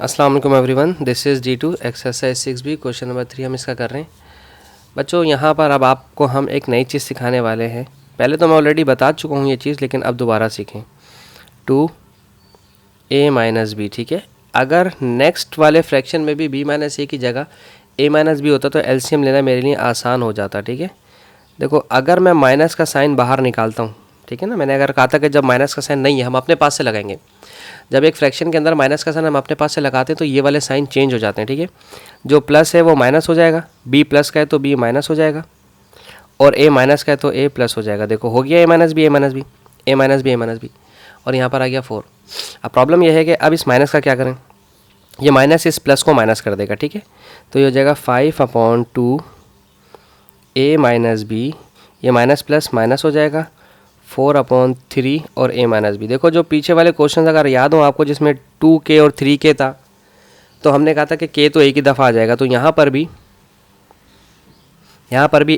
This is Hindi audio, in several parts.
अस्सलाम वालेकुम everyone, this is D2 exercise 6B question number 3 हम इसका कर रहे हैं। बच्चों यहाँ पर अब आपको हम एक नई चीज़ सिखाने वाले हैं। पहले तो मैं ऑलरेडी बता चुका हूँ ये चीज़, लेकिन अब दोबारा सीखें। 2a माइनस बी, ठीक है। अगर नेक्स्ट वाले फ्रैक्शन में भी b माइनस ए की जगह a माइनस बी होता तो एलसीएम लेना मेरे लिए आसान हो जाता, ठीक है। देखो, अगर मैं माइनस का साइन बाहर निकालता हूँ, ठीक है ना, मैंने अगर कहा था कि जब माइनस का साइन नहीं है हम अपने पास से लगाएंगे। जब एक फ्रैक्शन के अंदर माइनस का साइन हम अपने पास से लगाते हैं तो ये वाले साइन चेंज हो जाते हैं, ठीक है। जो प्लस है वो माइनस हो जाएगा, बी प्लस का है तो बी माइनस हो जाएगा, और ए माइनस का है तो ए प्लस हो जाएगा। देखो हो गया ए माइनस बी, ए माइनस बी, ए माइनस बी, ए माइनस बी, और यहाँ पर आ गया 4। अब प्रॉब्लम यह है कि अब इस माइनस का क्या करें। ये माइनस इस प्लस को माइनस कर देगा, ठीक है। तो ये हो जाएगा 5/2 ए माइनस बी, ये माइनस प्लस माइनस हो जाएगा 4/3 और a माइनस बी। देखो जो पीछे वाले क्वेश्चन अगर याद हो आपको, जिसमें 2k और 3k था, तो हमने कहा था कि k तो एक ही दफ़ा आ जाएगा, तो यहाँ पर भी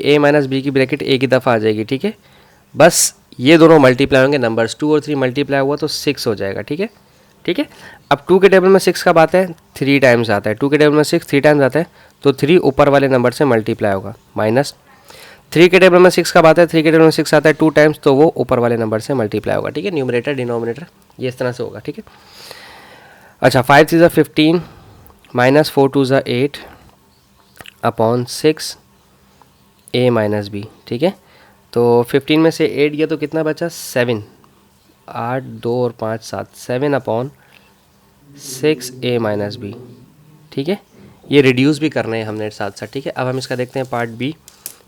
a माइनस बी की ब्रैकेट एक ही दफ़ा आ जाएगी, ठीक है। बस ये दोनों मल्टीप्लाई होंगे, नंबर्स 2 और 3 मल्टीप्लाई हुआ तो 6 हो जाएगा, ठीक है। ठीक है, अब 2 के टेबल में 6 कब आता है, 3 टाइम्स आता है। 2 के टेबल में 6 3 टाइम्स आता है, तो 3 ऊपर वाले नंबर से मल्टीप्लाई होगा, माइनस 3 के टेबल में 6 कब आता है, 3 के टेबल में 6 आता है 2 टाइम्स, तो वो ऊपर वाले नंबर से मल्टीप्लाई होगा, ठीक है। न्यूमरेटर डिनोमिनेटर ये इस तरह से होगा, ठीक है। अच्छा, 5 3 15 minus 4 2 8 upon 6 a minus B, ठीक है। तो 15 में से 8 गया तो कितना बचा, 7, 8 2 और 5 7, 7/6 a माइनस बी, ठीक है। ये रिड्यूस भी करना है हमने साथ साथ, ठीक है। अब हम इसका देखते हैं पार्ट बी।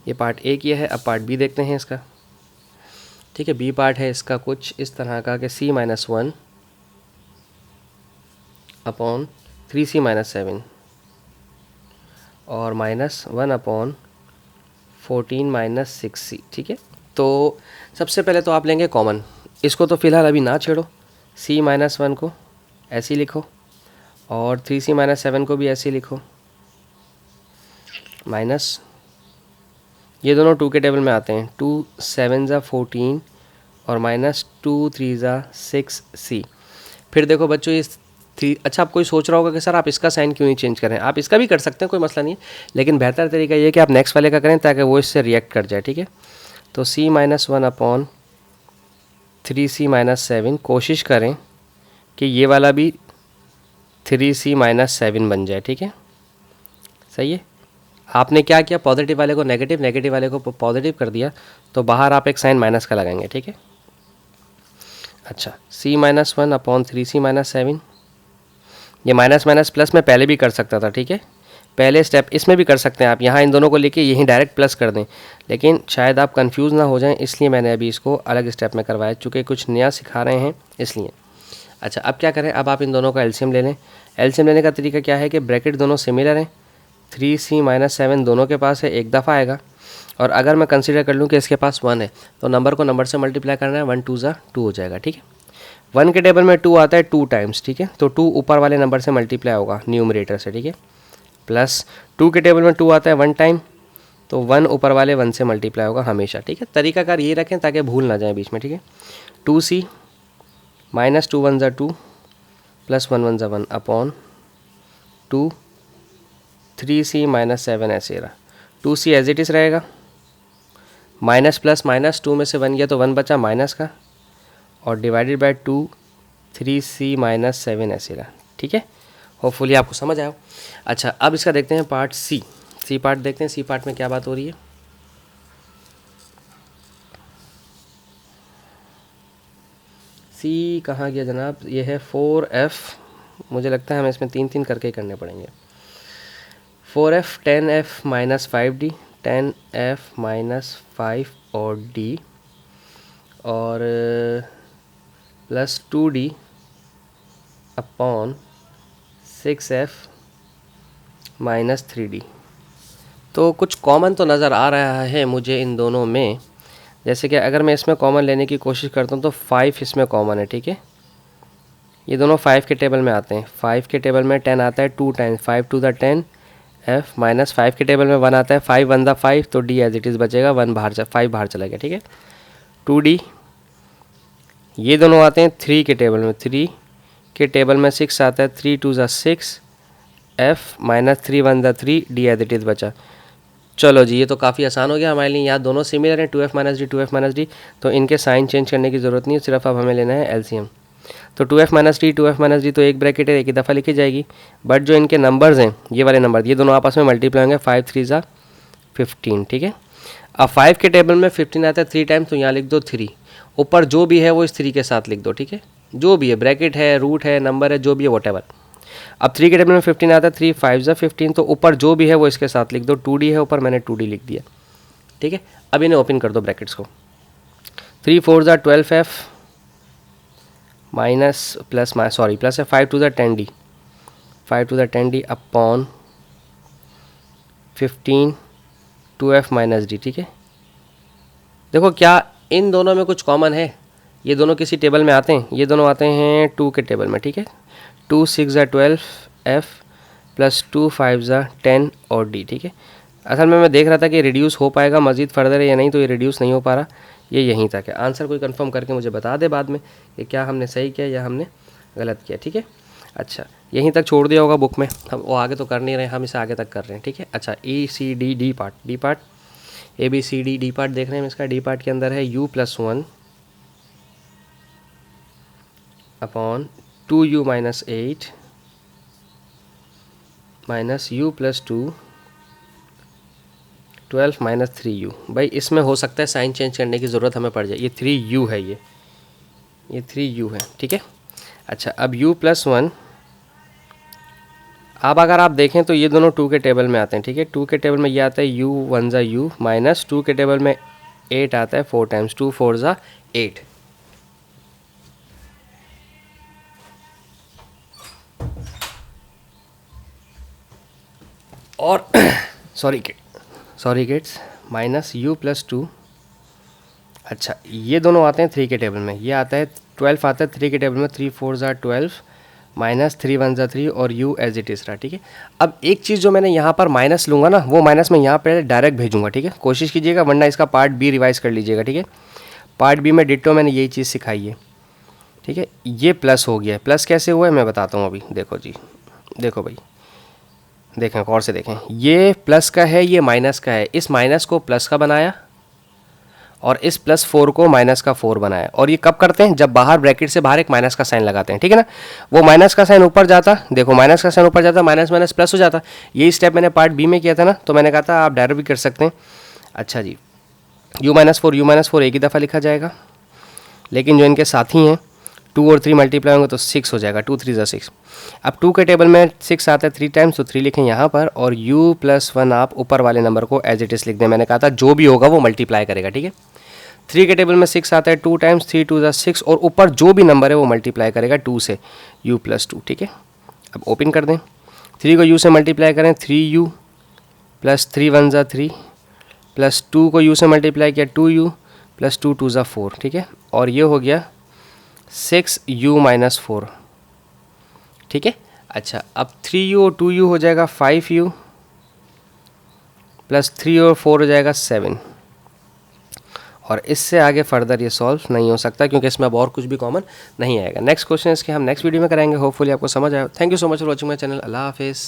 ये पार्ट ए किया है, अब पार्ट बी देखते हैं इसका, ठीक है। बी पार्ट है इसका कुछ इस तरह का कि c-1 अपॉन 3c-7 और -1/14 -6c, ठीक है। तो सबसे पहले तो आप लेंगे कॉमन, इसको तो फ़िलहाल अभी ना छेड़ो, c-1 को ऐसे ही लिखो और 3c-7 को भी ऐसे ही लिखो, माइनस ये दोनों 2 के टेबल में आते हैं, 2 7 14 और -2 3 6c। फिर देखो बच्चों ये 3, अच्छा आप कोई सोच रहा होगा कि सर आप इसका साइन क्यों नहीं चेंज करें। आप इसका भी कर सकते हैं, कोई मसला नहीं है, लेकिन बेहतर तरीका ये है कि आप नेक्स्ट वाले का करें ताकि वो इससे रिएक्ट कर जाए, ठीक है। तो c-1/3c-7 कोशिश करें कि ये वाला भी 3c-7 बन जाए, ठीक है। सही है। आपने क्या किया, पॉजिटिव वाले को नेगेटिव, नेगेटिव वाले को पॉजिटिव कर दिया, तो बाहर आप एक साइन माइनस का लगाएंगे, ठीक है। अच्छा, c-1/3c-7, ये माइनस माइनस प्लस में पहले भी कर सकता था, ठीक है। पहले स्टेप इसमें भी कर सकते हैं आप, यहाँ इन दोनों को लेके यहीं डायरेक्ट प्लस कर दें, लेकिन शायद आप कंफ्यूज ना हो जाएं, इसलिए मैंने अभी इसको अलग स्टेप में करवाया, चूँकि कुछ नया सिखा रहे हैं इसलिए। अच्छा, अब क्या करें, अब आप इन दोनों का एलसीएम ले लें। एलसीएम लेने का तरीका क्या है कि ब्रैकेट दोनों सिमिलर हैं, 3c-7 दोनों के पास है, एक दफ़ा आएगा, और अगर मैं कंसीडर कर लूँ कि इसके पास 1 है तो नंबर को नंबर से मल्टीप्लाई करना है, 1 2 2 हो जाएगा, ठीक है। 1 के टेबल में 2 आता है 2 टाइम्स, ठीक है, तो 2 ऊपर वाले नंबर से मल्टीप्लाई होगा न्यूमरेटर से, ठीक है। प्लस 2 के टेबल में 2 आता है 1 टाइम, तो 1 ऊपर वाले 1 से मल्टीप्लाई होगा हमेशा, ठीक है। तरीकाकार ये रखें ताकि भूल ना जाए बीच में, ठीक है। 2c -2 1 2 प्लस 1 1 1 अपॉन 2 3c-7 ऐसे रहा, 2c एज इट इज़ रहेगा, माइनस प्लस माइनस 2 में से 1 गया तो 1 बचा माइनस का, और डिवाइडेड बाय 2 3c-7 ऐसे रहा, ठीक है। होपफुली आपको समझ आया। अच्छा, अब इसका देखते हैं पार्ट सी पार्ट देखते हैं, सी पार्ट में क्या बात हो रही है। सी कहाँ गया जनाब, ये है 4f, मुझे लगता है हमें इसमें 3 करके ही करने पड़ेंगे। 4f 10f -5d, 10f -5 और d, और plus 2d upon 6f -3d। तो कुछ कॉमन तो नज़र आ रहा है मुझे इन दोनों में, जैसे कि अगर मैं इसमें कॉमन लेने की कोशिश करता हूँ तो 5 इसमें कॉमन है, ठीक है। ये दोनों 5 के टेबल में आते हैं, 5 के टेबल में 10 आता है 2 टाइम्स, 5 2 10 f माइनस 5 के टेबल में 1 आता है, 5 1 5, तो d एज इट इज़ बचेगा, 5 बाहर चला गया, ठीक है। 2d, ये दोनों आते हैं 3 के टेबल में, 3 के टेबल में 6 आता है, 3 2 ज़ा 6 एफ माइनस 3 1 ज़ा 3 डी एज इट इज़ बचा। चलो जी, ये तो काफ़ी आसान हो गया हमारे लिए। यहाँ दोनों सिमिलर हैं, 2f minus D 2f minus D, तो इनके साइन चेंज करने की ज़रूरत नहीं है, सिर्फ अब हमें लेना है एलसीएम। तो 2f minus D 2f minus D तो एक ब्रैकेट है, एक ही दफ़ा लिखी जाएगी, बट जो इनके नंबर्स हैं ये वाले नंबर, ये दोनों आपस में मल्टीप्लाई होंगे, 5 3 ज़ा 15, ठीक है। अब 5 के टेबल में 15 आता है 3 टाइम्स, तो यहाँ लिख दो 3, ऊपर जो भी है वो इस 3 के साथ लिख दो, ठीक है। जो भी है, ब्रैकेट है, रूट है, नंबर है, जो भी है, वॉटेवर। अब 3 के टेबल में 15 आता है, 3 5 ज़ा 15, तो ऊपर जो भी है वो इसके साथ लिख दो। 2d है ऊपर, मैंने 2d लिख दिया, ठीक है। अब इन्हें ओपन कर दो ब्रैकेट्स को। 3 4 ज़ा 12f minus plus sorry plus है 5 2 ज़ा 10d, 5 2 ज़ा 10d upon 15 2f minus D, ठीक है। देखो क्या इन दोनों में कुछ कॉमन है, ये दोनों किसी टेबल में आते हैं, ये दोनों आते हैं 2 के टेबल में, ठीक है। 2 6 ज़ा 12 एफ प्लस 2 5 ज़ा 10 और डी, ठीक है। असल में मैं देख रहा था कि रिड्यूस हो पाएगा मज़ीद फर्दर है या नहीं, तो ये रिड्यूस नहीं हो पा रहा, ये यहीं तक है। आंसर कोई कंफर्म करके मुझे बता दे बाद में कि क्या हमने सही किया या हमने गलत किया, ठीक है। अच्छा, यहीं तक छोड़ दिया होगा बुक में, हम वो आगे तो कर नहीं रहे, हम इसे आगे तक कर रहे हैं, ठीक है। अच्छा, E C D D part A B C D D part देख रहे हैं हम इसका। डी पार्ट के अंदर है u+1 upon 2u minus 8 minus u+2 12 minus 3u। भाई इसमें हो सकता है साइन चेंज करने की ज़रूरत हमें पड़ जाए, ये 3u है, ये 3u है, ठीक है। अच्छा, अब u+1, अब अगर आप देखें तो ये दोनों 2 के टेबल में आते हैं, ठीक है। 2 के टेबल में ये आता है u 1 ज़ा u माइनस 2 के टेबल में 8 आता है 4 टाइम्स, 2 4 ज़ा 8। और सॉरी किड्स, माइनस u+2। अच्छा, ये दोनों आते हैं 3 के टेबल में, ये आता है 12 आता है 3 के टेबल में, 3 4 ज़ा 12 माइनस 3 1 ज़ा 3 और u एज इट इज़ रहा, ठीक है। अब एक चीज़ जो मैंने यहाँ पर माइनस लूँगा ना, वो माइनस मैं यहाँ पर डायरेक्ट भेजूँगा, ठीक है। कोशिश कीजिएगा, वरना इसका पार्ट बी रिवाइज़ कर लीजिएगा, ठीक है। पार्ट बी में डिट्टो मैंने यही चीज़ सिखाई है, ठीक है। ये प्लस हो गया, प्लस कैसे हुआ है मैं बताता हूँ अभी। देखो जी, देखो भाई, देखें गौर से देखें, ये प्लस का है, ये माइनस का है, इस माइनस को प्लस का बनाया और इस +4 को माइनस का 4 बनाया। और ये कब करते हैं, जब बाहर ब्रैकेट से बाहर एक माइनस का साइन लगाते हैं, ठीक है ना। वो माइनस का साइन ऊपर जाता, देखो माइनस का साइन ऊपर जाता, माइनस माइनस प्लस हो जाता। यही स्टेप मैंने पार्ट बी में किया था ना, तो मैंने कहा था आप डायरेक्ट भी कर सकते हैं। अच्छा जी, u-4 एक ही दफ़ा लिखा जाएगा, लेकिन जो इनके साथी हैं 2 और 3 मल्टीप्लाई होंगे तो 6 हो जाएगा, 2 3 ज़ा 6। अब 2 के टेबल में 6 आता है 3 टाइम्स, तो 3 लिखें यहाँ पर, और u+1 आप ऊपर वाले नंबर को एज इट इज़ लिख दें। मैंने कहा था जो भी होगा वो मल्टीप्लाई करेगा, ठीक है। 3 के टेबल में 6 आता है 2 टाइम्स, 3 2 ज़ा 6, और ऊपर जो भी नंबर है वो मल्टीप्लाई करेगा 2 से, u+2, ठीक है। अब ओपन कर दें, 3 को u से मल्टीप्लाई करें, 3u प्लस 3 1 ज़ा 3 प्लस 2 को u से मल्टीप्लाई किया 2u प्लस 2 2 ज़ा 4, ठीक है। और ये हो गया 6u माइनस 4, ठीक है। अच्छा, अब 3u और 2u हो जाएगा 5u प्लस 3 और 4 हो जाएगा 7। और इससे आगे फर्दर ये सॉल्व नहीं हो सकता, क्योंकि इसमें अब और कुछ भी कॉमन नहीं आएगा। नेक्स्ट क्वेश्चन इसके हम नेक्स्ट वीडियो में कराएंगे। होपफुली आपको समझ आया। Thank you so much for watching my channel. अल्लाह हाफिज़।